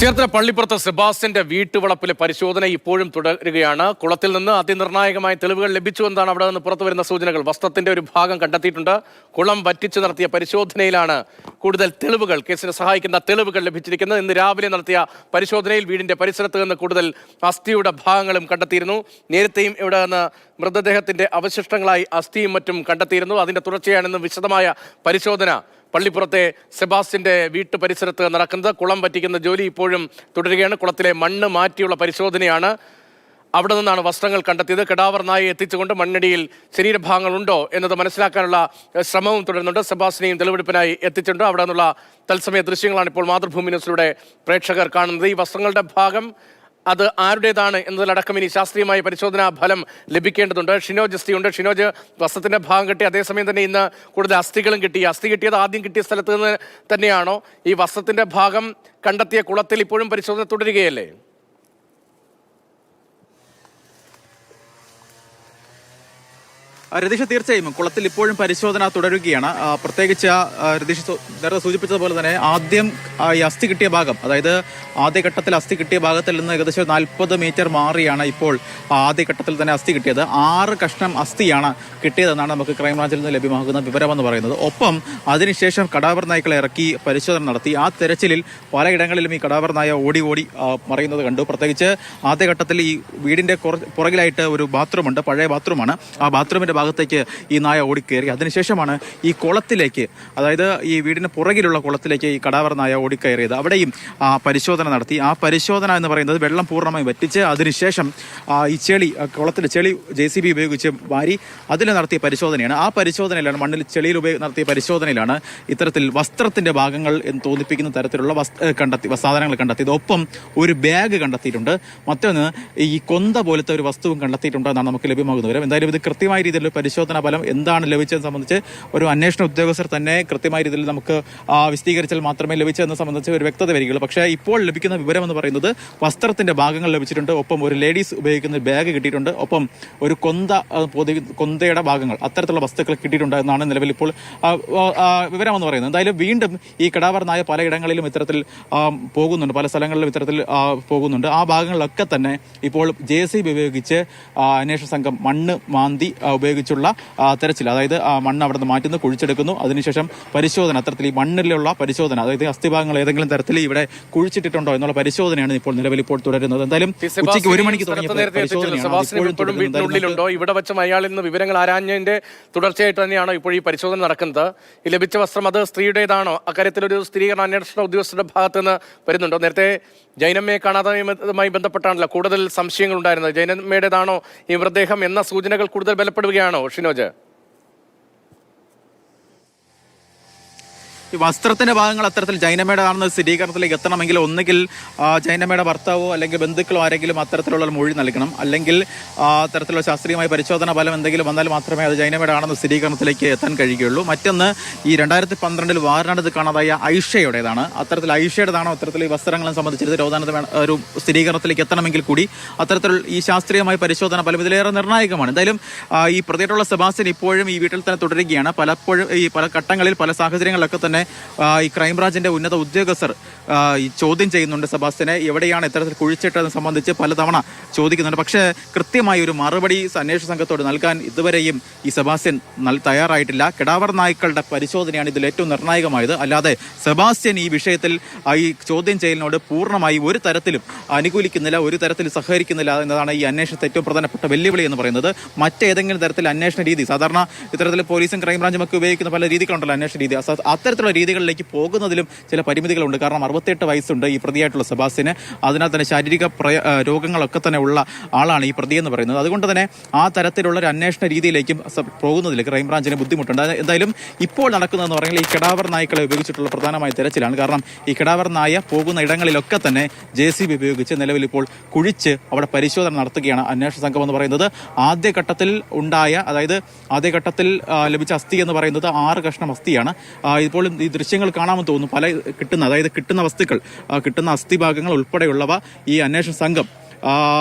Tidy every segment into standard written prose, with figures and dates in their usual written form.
ചേർത്തല പള്ളിപ്പുറത്ത് സെബാസ്റ്റ്യന്റെ വീട്ടുവളപ്പിലെ പരിശോധന ഇപ്പോഴും തുടരുകയാണ്. കുളത്തിൽ നിന്ന് അതിനിർണായകമായ തെളിവുകൾ ലഭിച്ചു എന്നാണ് അവിടെ നിന്ന് പുറത്തുവരുന്ന സൂചനകൾ. വസ്ത്രത്തിന്റെ ഒരു ഭാഗം കണ്ടെത്തിയിട്ടുണ്ട്. കുളം വറ്റിച്ചു നടത്തിയ പരിശോധനയിലാണ് കൂടുതൽ തെളിവുകൾ, കേസിനെ സഹായിക്കുന്ന തെളിവുകൾ ലഭിച്ചിരിക്കുന്നത്. ഇന്ന് രാവിലെ നടത്തിയ പരിശോധനയിൽ വീടിന്റെ പരിസരത്ത് നിന്ന് കൂടുതൽ അസ്ഥിയുടെ ഭാഗങ്ങളും കണ്ടെത്തിയിരുന്നു. നേരത്തെയും ഇവിടെ നിന്ന് മൃതദേഹത്തിന്റെ അവശിഷ്ടങ്ങളായി അസ്ഥിയും മറ്റും കണ്ടെത്തിയിരുന്നു. അതിന്റെ തുടർച്ചയാണ് ഇന്ന് വിശദമായ പരിശോധന പള്ളിപ്പുറത്തെ സെബാസ്റ്റ്യന്റെ വീട്ടു പരിസരത്ത് നടക്കുന്നത്. കുളം വറ്റിക്കുന്ന ജോലി ഇപ്പോഴും തുടരുകയാണ്. കുളത്തിലെ മണ്ണ് മാറ്റിയുള്ള പരിശോധനയാണ്. അവിടെ നിന്നാണ് വസ്ത്രങ്ങൾ കണ്ടെത്തിയത്. കടാവർ നായയെ എത്തിച്ചുകൊണ്ട് മണ്ണടിയിൽ ശരീരഭാഗങ്ങളുണ്ടോ എന്നത് മനസ്സിലാക്കാനുള്ള ശ്രമവും തുടരുന്നുണ്ട്. സെബാസ്റ്റ്യനെയും തെളിവെടുപ്പിനായി എത്തിച്ചിട്ടുണ്ട്. അവിടെ നിന്നുള്ള തത്സമയ ദൃശ്യങ്ങളാണ് ഇപ്പോൾ മാതൃഭൂമി ന്യൂസിലൂടെ പ്രേക്ഷകർ കാണുന്നത്. ഈ വസ്ത്രങ്ങളുടെ ഭാഗം അത് ആരുടേതാണ് എന്നതിലടക്കം ഇനി ശാസ്ത്രീയമായ പരിശോധനാ ഫലം ലഭിക്കേണ്ടതുണ്ട്. ഷിനോജ് അസ്ഥിയുണ്ട്. ഷിനോജ് വസ്ത്രത്തിന്റെ ഭാഗം കിട്ടി, അതേസമയം തന്നെ ഇന്ന് കൂടുതൽ അസ്ഥികളും കിട്ടി. അസ്ഥി കിട്ടിയത് ആദ്യം കിട്ടിയ സ്ഥലത്ത് നിന്ന് തന്നെയാണോ? ഈ വസ്ത്രത്തിന്റെ ഭാഗം കണ്ടെത്തിയ കുളത്തിൽ ഇപ്പോഴും പരിശോധന തുടരുകയല്ലേ? രതീഷ്, തീർച്ചയായും കുളത്തിൽ ഇപ്പോഴും പരിശോധന തുടരുകയാണ്. പ്രത്യേകിച്ച് രതീഷ് നേരത്തെ സൂചിപ്പിച്ചതുപോലെ തന്നെ ആദ്യം ഈ അസ്ഥി കിട്ടിയ ഭാഗം, അതായത് ആദ്യഘട്ടത്തിൽ അസ്ഥി കിട്ടിയ ഭാഗത്തിൽ നിന്ന് ഏകദേശം 40 മീറ്റർ മാറിയാണ് ഇപ്പോൾ ആദ്യഘട്ടത്തിൽ തന്നെ അസ്ഥി കിട്ടിയത്. 6 കഷ്ണം അസ്ഥിയാണ് കിട്ടിയതെന്നാണ് നമുക്ക് ക്രൈംബ്രാഞ്ചിൽ നിന്ന് ലഭ്യമാകുന്ന വിവരമെന്ന് പറയുന്നത്. ഒപ്പം അതിനുശേഷം കടാവർ നായ്ക്കളെ ഇറക്കി പരിശോധന നടത്തി. ആ തെരച്ചിലിൽ പലയിടങ്ങളിലും ഈ കടാവർ നായ ഓടി മറയുന്നത് കണ്ടു. പ്രത്യേകിച്ച് ആദ്യഘട്ടത്തിൽ ഈ വീടിന്റെ പുറകിലായിട്ട് ഒരു ബാത്റൂമുണ്ട്, പഴയ ബാത്റൂമാണ്. ആ ബാത്റൂമിന്റെ ഭാഗത്തേക്ക് ഈ നായ ഓടിക്കയറി. അതിനുശേഷമാണ് ഈ കുളത്തിലേക്ക്, അതായത് ഈ വീടിന് പുറകിലുള്ള കുളത്തിലേക്ക് ഈ കടാവർ നായ ഓടിക്കയറിയത്. അവിടെയും പരിശോധന നടത്തി. ആ പരിശോധന എന്ന് പറയുന്നത് വെള്ളം പൂർണ്ണമായും വറ്റിച്ച് അതിനുശേഷം ഈ ചെളി, കുളത്തിലെ ചെളി JCB ഉപയോഗിച്ച് വാരി അതിൽ നടത്തിയ പരിശോധനയാണ്. ആ പരിശോധനയിലാണ്, മണ്ണിൽ ചെളിയിൽ നടത്തിയ പരിശോധനയിലാണ് ഇത്തരത്തിൽ വസ്ത്രത്തിന്റെ ഭാഗങ്ങൾ എന്ന് തോന്നിപ്പിക്കുന്ന തരത്തിലുള്ള സാധനങ്ങൾ കണ്ടെത്തിയത്. ഒപ്പം ഒരു ബാഗ് കണ്ടെത്തിയിട്ടുണ്ട്. മറ്റൊന്ന് ഈ കൊന്ത പോലത്തെ ഒരു വസ്തുവും കണ്ടെത്തിയിട്ടുണ്ട് എന്നാണ് നമുക്ക് ലഭ്യമാകുന്ന വിവരം. എന്തായാലും ഇത് കൃത്യമായ രീതിയിൽ പരിശോധനാ ഫലം എന്താണ് ലഭിച്ചതെന്ന് സംബന്ധിച്ച് ഒരു അന്വേഷണ ഉദ്യോഗസ്ഥർ തന്നെ കൃത്യമായ രീതിയിൽ നമുക്ക് വിശദീകരിച്ചാൽ മാത്രമേ ലഭിച്ചതെന്ന് സംബന്ധിച്ച് ഒരു വ്യക്തത വരികയുള്ളൂ. പക്ഷേ ഇപ്പോൾ ലഭിക്കുന്ന വിവരം എന്ന് പറയുന്നത് വസ്ത്രത്തിന്റെ ഭാഗങ്ങൾ ലഭിച്ചിട്ടുണ്ട്. ഒപ്പം ഒരു ലേഡീസ് ഉപയോഗിക്കുന്ന ബാഗ് കിട്ടിയിട്ടുണ്ട്. ഒപ്പം ഒരു കൊന്തയുടെ ഭാഗങ്ങൾ, അത്തരത്തിലുള്ള വസ്തുക്കൾ കിട്ടിയിട്ടുണ്ട് എന്നാണ് നിലവിൽ ഇപ്പോൾ വിവരം എന്ന് പറയുന്നത്. എന്തായാലും വീണ്ടും ഈ കടാവർ നായ പലയിടങ്ങളിലും ഇത്തരത്തിൽ പോകുന്നുണ്ട്, പല സ്ഥലങ്ങളിലും ഇത്തരത്തിൽ പോകുന്നുണ്ട്. ആ ഭാഗങ്ങളിലൊക്കെ തന്നെ ഇപ്പോൾ JCB ഉപയോഗിച്ച് അന്വേഷണ സംഘം മണ്ണ് മാന്തി ഉപയോഗിച്ചുള്ള തെരച്ചിൽ, അതായത് മണ്ണ് അവിടെ നിന്ന് മാറ്റുന്നു, കുഴിച്ചെടുക്കുന്നു. അതിനുശേഷം പരിശോധന, അത്തരത്തിൽ ഈ മണ്ണിലുള്ള പരിശോധന, അതായത് അസ്ഥിഭാഗങ്ങൾ ഏതെങ്കിലും തരത്തിൽ ഇവിടെ കുഴിച്ചിട്ടുണ്ടോ എന്നുള്ള പരിശോധനയാണ് ഇപ്പോൾ നിലവിൽ ഇപ്പോൾ തുടരുന്നത്. എന്തായാലും ഉച്ചയ്ക്ക് 1 മണിക്ക് വീട്ടിനുള്ളിലുണ്ടോ, ഇവിടെ വെച്ചും അയാളിൽ നിന്ന് വിവരങ്ങൾ ആരാഞ്ഞതിന്റെ തുടർച്ചയായിട്ട് തന്നെയാണോ ഇപ്പോൾ ഈ പരിശോധന നടക്കുന്നത്? ഈ ലഭിച്ച വസ്ത്രം അത് സ്ത്രീയുടേതാണോ? അക്കാര്യത്തിലൊരു സ്ഥിരീകരണം അന്വേഷണ ഉദ്യോഗസ്ഥരുടെ ഭാഗത്ത് നിന്ന് വരുന്നുണ്ടോ? നേരത്തെ ജൈനമ്മയെ കാണാതായതുമായി ബന്ധപ്പെട്ടാണല്ലോ കൂടുതൽ സംശയങ്ങൾ ഉണ്ടായിരുന്നത്. ജൈനമ്മയുടേതാണോ ഈ മൃതദേഹം എന്ന സൂചനകൾ കൂടുതൽ ബലപ്പെടുകയാണോ ഷിനോജ്? ഈ വസ്ത്രത്തിന്റെ ഭാഗങ്ങൾ അത്തരത്തിൽ ജൈനമ്മയുടെ ആണെന്ന സ്ഥിരീകരണത്തിലേക്ക് എത്തണമെങ്കിൽ ഒന്നുകിൽ ജൈനമ്മയുടെ ഭർത്താവോ അല്ലെങ്കിൽ ബന്ധുക്കളോ ആരെങ്കിലും അത്തരത്തിലുള്ള മൊഴി നൽകണം. അല്ലെങ്കിൽ അത്തരത്തിലുള്ള ശാസ്ത്രീയമായ പരിശോധനാ ഫലം എന്തെങ്കിലും വന്നാൽ മാത്രമേ അത് ജൈനമ്മയുടെ ആണെന്ന സ്ഥിരീകരണത്തിലേക്ക് എത്താൻ കഴിയുകയുള്ളൂ. മറ്റൊന്ന്, ഈ 2012 വാരണത്ത് കാണാതായ ഐഷയുടേതാണ്. അത്തരത്തിൽ ഐഷയുടേതാണോ അത്തരത്തിൽ ഈ വസ്ത്രങ്ങളെ സംബന്ധിച്ചിട്ട് ഒരു സ്ഥിരീകരണത്തിലേക്ക് എത്തണമെങ്കിൽ കൂടി അത്തരത്തിൽ ഈ ശാസ്ത്രീയമായ പരിശോധന ഫലം ഇതിലേറെ നിർണായകമാണ്. എന്തായാലും ഈ പ്രതിയായിട്ടുള്ള സെബാസ്റ്റ്യൻ ഇപ്പോഴും ഈ വീട്ടിൽ തന്നെ തുടരുകയാണ്. പലപ്പോഴും ഈ പല ഘട്ടങ്ങളിൽ പല സാഹചര്യങ്ങളിലൊക്കെ തന്നെ ഈ ക്രൈംബ്രാഞ്ചിന്റെ ഉന്നത ഉദ്യോഗസ്ഥർ ഈ ചോദ്യം ചെയ്യുന്നുണ്ട് സെബാസ്റ്റ്യനെ. എവിടെയാണ് ഇത്തരത്തിൽ കുഴിച്ചിട്ടതെന്ന് സംബന്ധിച്ച് പലതവണ ചോദിക്കുന്നുണ്ട്. പക്ഷേ കൃത്യമായ ഒരു മറുപടി അന്വേഷണ സംഘത്തോട് നൽകാൻ ഇതുവരെയും ഈ സെബാസ്റ്റ്യൻ തയ്യാറായിട്ടില്ല. കടാവർ നായ്ക്കളുടെ പരിശോധനയാണ് ഇതിൽ ഏറ്റവും നിർണായകമായത്. അല്ലാതെ സെബാസ്റ്റ്യൻ ഈ വിഷയത്തിൽ ഈ ചോദ്യം ചെയ്യലിനോട് പൂർണ്ണമായി ഒരു തരത്തിലും അനുകൂലിക്കുന്നില്ല, ഒരു തരത്തിൽ സഹകരിക്കുന്നില്ല എന്നതാണ് ഈ അന്വേഷണത്തെ ഏറ്റവും പ്രധാനപ്പെട്ട വെല്ലുവിളി എന്ന് പറയുന്നത്. മറ്റേതെങ്കിലും തരത്തിൽ അന്വേഷണ രീതി, സാധാരണ ഇത്തരത്തിൽ പോലീസും ക്രൈംബ്രാഞ്ചും ഒക്കെ ഉപയോഗിക്കുന്ന പല രീതികളുണ്ടല്ലോ അന്വേഷണ രീതി, അത്തരത്തിലുള്ള രീതികളിലേക്ക് പോകുന്നതിലും ചില പരിമിതികളുണ്ട്. കാരണം 68 വയസ്സുണ്ട് ഈ പ്രതിയായിട്ടുള്ള സെബാസ്റ്റ്യന്. അതിനാൽ തന്നെ ശാരീരിക രോഗങ്ങളൊക്കെ തന്നെ ഉള്ള ആളാണ് ഈ പ്രതി എന്ന് പറയുന്നത്. അതുകൊണ്ട് തന്നെ ആ തരത്തിലുള്ള ഒരു അന്വേഷണ രീതിയിലേക്കും പോകുന്നതിൽ ക്രൈംബ്രാഞ്ചിന് ബുദ്ധിമുട്ടുണ്ട്. എന്തായാലും ഇപ്പോൾ നടക്കുന്നതെന്ന് പറഞ്ഞാൽ ഈ കടാവർ നായ്ക്കളെ ഉപയോഗിച്ചിട്ടുള്ള പ്രധാനമായ തെരച്ചിലാണ്. കാരണം ഈ കടാവർ നായ പോകുന്ന ഇടങ്ങളിലൊക്കെ തന്നെ JCB ഉപയോഗിച്ച് നിലവിൽ ഇപ്പോൾ കുഴിച്ച് അവിടെ പരിശോധന നടത്തുകയാണ് അന്വേഷണ സംഘം എന്ന് പറയുന്നത്. ആദ്യഘട്ടത്തിൽ ലഭിച്ച അസ്ഥി എന്ന് പറയുന്നത് 6 കഷ്ണം അസ്ഥിയാണ്. ഇപ്പോൾ ഈ ദൃശ്യങ്ങൾ കാണാമെന്ന് തോന്നുന്നു. കിട്ടുന്ന വസ്തുക്കൾ, കിട്ടുന്ന അസ്ഥിഭാഗങ്ങൾ ഉൾപ്പെടെയുള്ളവ ഈ അന്വേഷണ സംഘം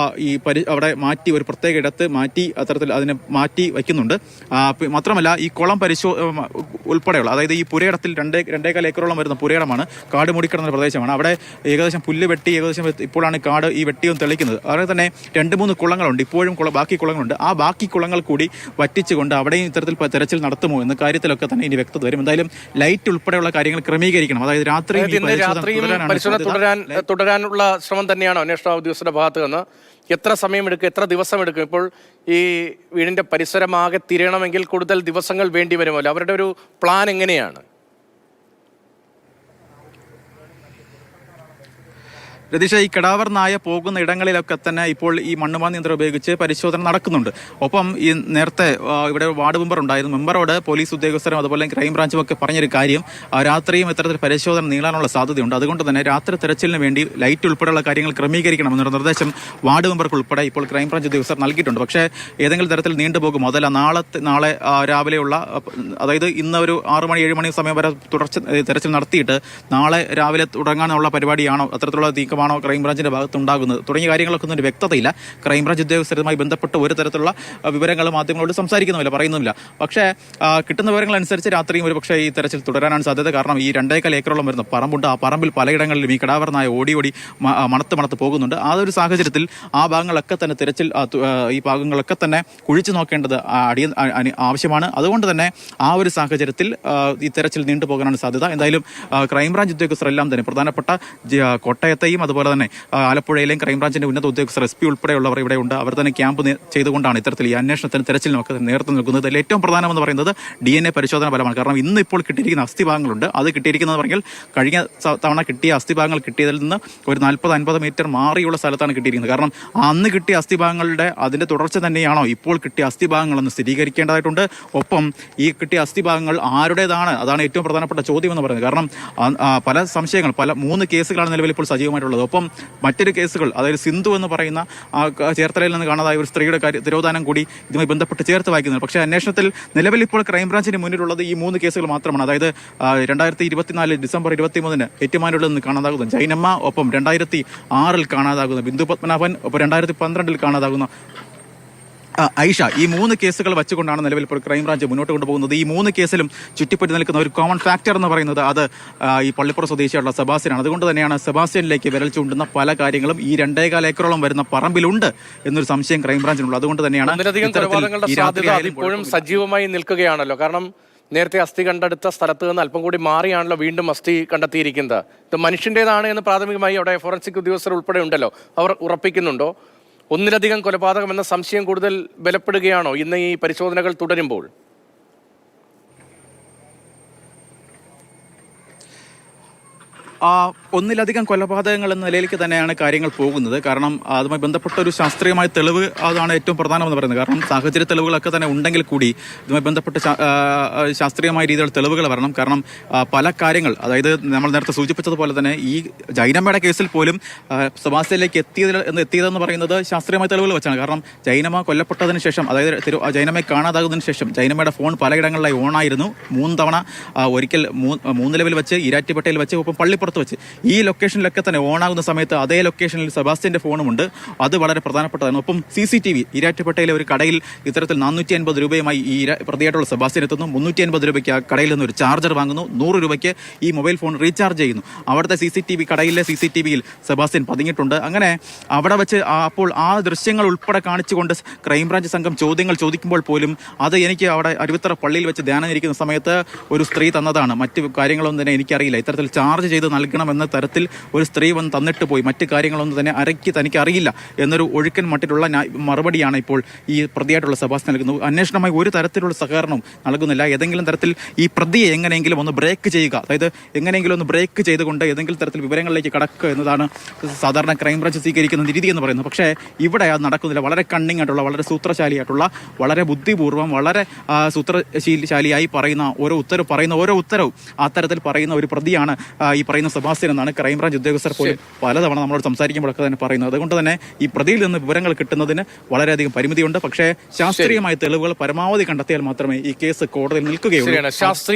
അവിടെ മാറ്റി ഒരു പ്രത്യേക ഇടത്ത് മാറ്റി അത്തരത്തിൽ അതിനെ മാറ്റി വയ്ക്കുന്നുണ്ട്. മാത്രമല്ല ഈ കുളം ഉൾപ്പെടെയുള്ള, അതായത് ഈ പുരയിടത്തിൽ 2.25 ഏക്കറോളം വരുന്ന പുരയിടമാണ്, കാട് മൂടിക്കിടന്ന പ്രദേശമാണ്. അവിടെ ഏകദേശം പുല്ല് വെട്ടി ഇപ്പോഴാണ് കാട് ഈ വെട്ടിയും തെളിക്കുന്നത്. അതുപോലെ തന്നെ 2-3 കുളങ്ങളുണ്ട്, ഇപ്പോഴും ബാക്കി കുളങ്ങളുണ്ട്. ആ ബാക്കി കുളങ്ങൾ കൂടി വറ്റിച്ചുകൊണ്ട് അവിടെയും ഇത്തരത്തിൽ തെരച്ചിൽ നടത്തുമോ എന്ന കാര്യത്തിലൊക്കെ തന്നെ ഇനി വ്യക്തത വരും. എന്തായാലും ലൈറ്റ് ഉൾപ്പെടെയുള്ള കാര്യങ്ങൾ ക്രമീകരിക്കണം. അതായത് രാത്രിയും പരിശോധന തുടരാനുള്ള ശ്രമം തന്നെയാണോ അന്വേഷണ ഉദ്യോഗസ്ഥരുടെ ഭാഗത്ത് നിന്ന്? എത്ര സമയമെടുക്കും, എത്ര ദിവസം എടുക്കും? ഇപ്പോൾ ഈ വീടിന്റെ പരിസരമാകെ തിരയണമെങ്കിൽ കൂടുതൽ ദിവസങ്ങൾ വേണ്ടി വരുമല്ലോ. അവരുടെ ഒരു പ്ലാൻ എങ്ങനെയാണ്? രതീഷ, ഈ കടാവർ നായ പോകുന്ന ഇടങ്ങളിലൊക്കെ തന്നെ ഇപ്പോൾ ഈ മണ്ണുമാന്തി യന്ത്രം ഉപയോഗിച്ച് പരിശോധന നടക്കുന്നുണ്ട്. ഒപ്പം ഈ നേരത്തെ ഇവിടെ വാർഡ് മെമ്പർ ഉണ്ടായിരുന്നു. മെമ്പറോട് പോലീസ് ഉദ്യോഗസ്ഥരും അതുപോലെ ക്രൈംബ്രാഞ്ചും ഒക്കെ പറഞ്ഞൊരു കാര്യം, രാത്രിയും ഇത്തരത്തിൽ പരിശോധന നീളാനുള്ള സാധ്യതയുണ്ട്. അതുകൊണ്ട് തന്നെ രാത്രി തെരച്ചിലിന് വേണ്ടി ലൈറ്റ് ഉൾപ്പെടെയുള്ള കാര്യങ്ങൾ ക്രമീകരിക്കണമെന്നൊരു നിർദ്ദേശം വാർഡ് മെമ്പർക്ക് ഉൾപ്പെടെ ഇപ്പോൾ ക്രൈംബ്രാഞ്ച് ഉദ്യോഗസ്ഥർ നൽകിയിട്ടുണ്ട്. പക്ഷേ ഏതെങ്കിലും തരത്തിൽ നീണ്ടുപോകും, അതല്ല നാളെ രാവിലെയുള്ള, അതായത് ഇന്ന് ഒരു 6 മണി 7 മണി സമയം വരെ തെരച്ചിൽ നടത്തിയിട്ട് നാളെ രാവിലെ തുടങ്ങാനുള്ള പരിപാടിയാണോ, അത്തരത്തിലുള്ള നീക്കമാണോ ക്രൈംബ്രാഞ്ചിന്റെ ഭാഗത്ത് ഉണ്ടാകുന്നത് തുടങ്ങിയ കാര്യങ്ങളൊക്കെ ഒന്നും വ്യക്തതയില്ല. ക്രൈംബ്രാഞ്ച് ഉദ്യോഗസ്ഥരുമായി ബന്ധപ്പെട്ട് ഒരു തരത്തിലുള്ള വിവരങ്ങൾ മാധ്യമങ്ങളോട് സംസാരിക്കുന്നുമില്ല, പറയുന്നുമില്ല. പക്ഷേ കിട്ടുന്ന വിവരങ്ങൾ അനുസരിച്ച് രാത്രിയും ഒരു പക്ഷേ ഈ തെരച്ചിൽ തുടരാനാണ് സാധ്യത. കാരണം ഈ 2.25 ഏക്കറോളം വരുന്ന പറമ്പുണ്ട്. ആ പറമ്പിൽ പലയിടങ്ങളിലും ഈ കടാവർ നായ ഓടി മണത്ത് പോകുന്നുണ്ട്. ആ ഒരു സാഹചര്യത്തിൽ ആ ഭാഗങ്ങളൊക്കെ തന്നെ തെരച്ചിൽ, ഈ ഭാഗങ്ങളൊക്കെ തന്നെ കുഴിച്ചു നോക്കേണ്ടത് ആവശ്യമാണ്. അതുകൊണ്ട് തന്നെ ആ ഒരു സാഹചര്യത്തിൽ ഈ തെരച്ചിൽ നീണ്ടുപോകാനാണ് സാധ്യത. എന്തായാലും ക്രൈംബ്രാഞ്ച് ഉദ്യോഗസ്ഥരെല്ലാം തന്നെ പ്രധാനപ്പെട്ട കോട്ടയത്തെയും അതുപോലെ തന്നെ ആലപ്പുഴയിലെയും ക്രൈംബ്രാഞ്ചിന്റെ ഉന്നത ഉദ്യോഗസ്ഥർ SP ഉൾപ്പെടെയുള്ളവർ ഇവിടെ ഉണ്ട്. അവർ തന്നെ ക്യാമ്പ് ചെയ്തുകൊണ്ടാണ് ഇത്തരത്തിൽ ഈ അന്വേഷണത്തിന് തെരച്ചിലിനൊക്കെ നേതൃത്വം നൽകുന്നത്. ഇതിൽ ഏറ്റവും പ്രധാനമെന്ന് പറയുന്നത് DNA പരിശോധന ഫലമാണ്. കാരണം ഇന്ന് ഇപ്പോൾ കിട്ടിയിരിക്കുന്ന അസ്ഥിഭാഗങ്ങളുണ്ട്. അത് കിട്ടിയിരിക്കുന്നത് പറഞ്ഞാൽ കഴിഞ്ഞ തവണ കിട്ടിയ അസ്ഥിഭാഗങ്ങൾ കിട്ടിയതിൽ നിന്ന് ഒരു 40-50 മീറ്റർ മാറിയുള്ള സ്ഥലത്താണ് കിട്ടിയിരിക്കുന്നത്. കാരണം അന്ന് കിട്ടിയ അസ്ഥിഭാഗങ്ങളുടെ അതിന്റെ തുടർച്ച തന്നെയാണോ ഇപ്പോൾ കിട്ടിയ അസ്ഥിഭാഗങ്ങളെന്ന് സ്ഥിരീകരിക്കേണ്ടതായിട്ടുണ്ട്. ഒപ്പം ഈ കിട്ടിയ അസ്ഥിഭാഗങ്ങൾ ആരുടേതാണ്, അതാണ് ഏറ്റവും പ്രധാനപ്പെട്ട ചോദ്യം എന്ന് പറയുന്നത്. കാരണം പല സംശയങ്ങൾ, 3 കേസുകളാണ് നിലവിൽ ഇപ്പോൾ സജീവമായിട്ടുള്ളത്. ഒപ്പം മറ്റൊരു കേസുകൾ, അതായത് സിന്ധു എന്ന് പറയുന്ന ചേർത്തലയിൽ നിന്ന് കാണാതായ ഒരു സ്ത്രീയുടെ തിരോധാനം കൂടി ഇതുമായി ബന്ധപ്പെട്ട് ചേർത്ത് വായിക്കുന്നത്. പക്ഷേ അന്വേഷണത്തിൽ നിലവിൽ ഇപ്പോൾ ക്രൈംബ്രാഞ്ചിന് മുന്നിലുള്ളത് ഈ 3 കേസുകൾ മാത്രമാണ്. അതായത് 2024 ഡിസംബർ 23 ഏറ്റുമാനൂരിൽ നിന്ന് കാണാതാകുന്ന ജൈനമ്മ, ഒപ്പം 2006 കാണാതാകുന്ന ബിന്ദു പത്മനാഭൻ, ഒപ്പം 2012 കാണാതാകുന്ന ഐഷ. ഈ 3 കേസുകൾ വെച്ചുകൊണ്ടാണ് നിലവിൽ ഇപ്പോൾ ക്രൈംബ്രാഞ്ച് മുന്നോട്ട് കൊണ്ടുപോകുന്നത്. ഈ 3 കേസിലും ചുറ്റിപ്പറ്റി നിൽക്കുന്ന ഒരു കോമൺ ഫാക്ടർ എന്ന് പറയുന്നത് അത് ഈ പള്ളിപ്പുറം സ്വദേശിയായിട്ടുള്ള സെബാസ്റ്റ്യനാണ്. അതുകൊണ്ട് തന്നെയാണ് സെബാസ്റ്റ്യനിലേക്ക് വിരൽ ചൂണ്ടുന്ന പല കാര്യങ്ങളും ഈ 2.25 ഏക്കറോളം വരുന്ന പറമ്പിലുണ്ട് എന്നൊരു സംശയം ക്രൈംബ്രാഞ്ചിനുള്ളത്. അതുകൊണ്ട് തന്നെയാണ് ഇപ്പോഴും സജീവമായി നിൽക്കുകയാണല്ലോ. കാരണം നേരത്തെ അസ്ഥി കണ്ടെടുത്ത സ്ഥലത്ത് നിന്ന് അല്പം കൂടി മാറിയാണല്ലോ വീണ്ടും അസ്ഥി കണ്ടെത്തിയിരിക്കുന്നത്. ഇത് മനുഷ്യൻ്റെതാണ് എന്ന് പ്രാഥമികമായി അവിടെ ഫോറൻസിക് ഉദ്യോഗസ്ഥർ ഉൾപ്പെടെ ഉണ്ടല്ലോ, അവർ ഉറപ്പിക്കുന്നുണ്ടോ? ഒന്നിലധികം കൊലപാതകം എന്ന സംശയം കൂടുതൽ ബലപ്പെടുകയാണോ ഇന്ന് ഈ പരിശോധനകൾ തുടരുമ്പോൾ? ഒന്നിലധികം കൊലപാതകങ്ങൾ എന്ന നിലയിലേക്ക് തന്നെയാണ് കാര്യങ്ങൾ പോകുന്നത്. കാരണം അതുമായി ബന്ധപ്പെട്ട ഒരു ശാസ്ത്രീയമായ തെളിവ് അതാണ് ഏറ്റവും പ്രധാനമെന്ന് പറയുന്നത്. കാരണം സാഹചര്യ തെളിവുകളൊക്കെ തന്നെ ഉണ്ടെങ്കിൽ കൂടി ഇതുമായി ബന്ധപ്പെട്ട് ശാസ്ത്രീയമായ രീതിയിലുള്ള തെളിവുകൾ വരണം. കാരണം പല കാര്യങ്ങൾ, അതായത് നമ്മൾ നേരത്തെ സൂചിപ്പിച്ചതുപോലെ തന്നെ ഈ ജൈനമ്മയുടെ കേസിൽ പോലും സെബാസ്റ്റ്യനിലേക്ക് എത്തിയതെന്ന് പറയുന്നത് ശാസ്ത്രീയമായ തെളിവുകൾ വെച്ചാണ്. കാരണം ജൈനമ്മ കൊല്ലപ്പെട്ടതിന് ശേഷം, അതായത് ജൈനമ്മയെ കാണാതാകുന്നതിന് ശേഷം ജൈനമ്മയുടെ ഫോൺ പലയിടങ്ങളിലായി ഓണായിരുന്നു. 3 തവണ, ഒരിക്കൽ 3 ലെവൽ വെച്ച്, ഈരാറ്റുപേട്ടയിൽ വെച്ച്, ഒപ്പം പള്ളിപ്പുറത്ത് വെച്ച്. ഈ ലൊക്കേഷനിലൊക്കെ തന്നെ ഓണാകുന്ന സമയത്ത് അതേ ലൊക്കേഷനിൽ സെബാസ്റ്റ്യന്റെ ഫോണുമുണ്ട്. അത് വളരെ പ്രധാനപ്പെട്ടതാണ്. ഒപ്പം CCTV ഈരാറ്റുപേട്ടയിലെ ഒരു കടയിൽ ഇത്തരത്തിൽ 450 രൂപയുമായി ഈ പ്രതിയായിട്ടുള്ള സെബാസ്റ്റ്യൻ എത്തുന്നു. 350 രൂപയ്ക്ക് ആ കടയിൽ നിന്ന് ഒരു ചാർജർ വാങ്ങുന്നു. 100 രൂപയ്ക്ക് ഈ മൊബൈൽ ഫോൺ റീചാർജ് ചെയ്യുന്നു. അവിടുത്തെ കടയിലെ CCTVയിൽ സെബാസ്റ്റ്യൻ പതിങ്ങിയിട്ടുണ്ട്. അങ്ങനെ അവിടെ വെച്ച് അപ്പോൾ ആ ദൃശ്യങ്ങൾ ഉൾപ്പെടെ കാണിച്ചുകൊണ്ട് ക്രൈംബ്രാഞ്ച് സംഘം ചോദ്യങ്ങൾ ചോദിക്കുമ്പോൾ പോലും അത് എനിക്ക് അവിടെ അരുവിത്തറ പള്ളിയിൽ വെച്ച് ധ്യാനം ഇരിക്കുന്ന സമയത്ത് ഒരു സ്ത്രീ തന്നതാണ്, മറ്റു കാര്യങ്ങളൊന്നും തന്നെ എനിക്കറിയില്ല, ഇത്തരത്തിൽ ചാർജ് ചെയ്ത് നൽകണമെന്ന തരത്തിൽ ഒരു സ്ത്രീ വന്ന് തന്നിട്ട് പോയി, മറ്റു കാര്യങ്ങളൊന്നും തന്നെ തനിക്ക് അറിയില്ല എന്നൊരു ഒഴുക്കൻ മട്ടിലുള്ള മറുപടിയാണ് ഇപ്പോൾ ഈ പ്രതിയായിട്ടുള്ള സെബാസ്റ്റ്യൻ നൽകുന്നത്. അന്വേഷണമായി ഒരു തരത്തിലുള്ള സഹകരണവും നൽകുന്നില്ല. ഏതെങ്കിലും തരത്തിൽ ഈ പ്രതിയെ എങ്ങനെയെങ്കിലും ഒന്ന് ബ്രേക്ക് ചെയ്യുക, അതായത് എങ്ങനെയെങ്കിലും ഒന്ന് ബ്രേക്ക് ചെയ്തുകൊണ്ട് ഏതെങ്കിലും തരത്തിൽ വിവരങ്ങളിലേക്ക് കടക്കുക എന്നതാണ് സാധാരണ ക്രൈംബ്രാഞ്ച് സ്വീകരിക്കുന്ന രീതി എന്ന് പറയുന്നത്. പക്ഷേ ഇവിടെ അത് നടക്കുന്നില്ല. വളരെ കണ്ണിങ് ആയിട്ടുള്ള, വളരെ സൂത്രശാലിയായിട്ടുള്ള, വളരെ ബുദ്ധിപൂർവ്വം, വളരെ സൂത്രശാലിയായി പറയുന്ന ഓരോ ഉത്തരവും അത്തരത്തിൽ പറയുന്ന ഒരു പ്രതിയാണ് ഈ പറയുന്ന സെബാസ്റ്റ്യൻ എന്നാണ് ക്രൈംബ്രാഞ്ച് ഉദ്യോഗസ്ഥർ പോലും പലതവണ നമ്മളോട് സംസാരിക്കുമ്പോഴൊക്കെ തന്നെ പറയുന്നത്. അതുകൊണ്ട് തന്നെ ഈ പ്രതിയിൽ നിന്ന് വിവരങ്ങൾ കിട്ടുന്നതിന് വളരെയധികം പരിമിതിയുണ്ട്. പക്ഷേ ശാസ്ത്രീയമായ തെളിവുകൾ പരമാവധി കണ്ടെത്തിയാൽ മാത്രമേ ഈ കേസ് കോടതിയിൽ നിൽക്കുകയുള്ളൂ.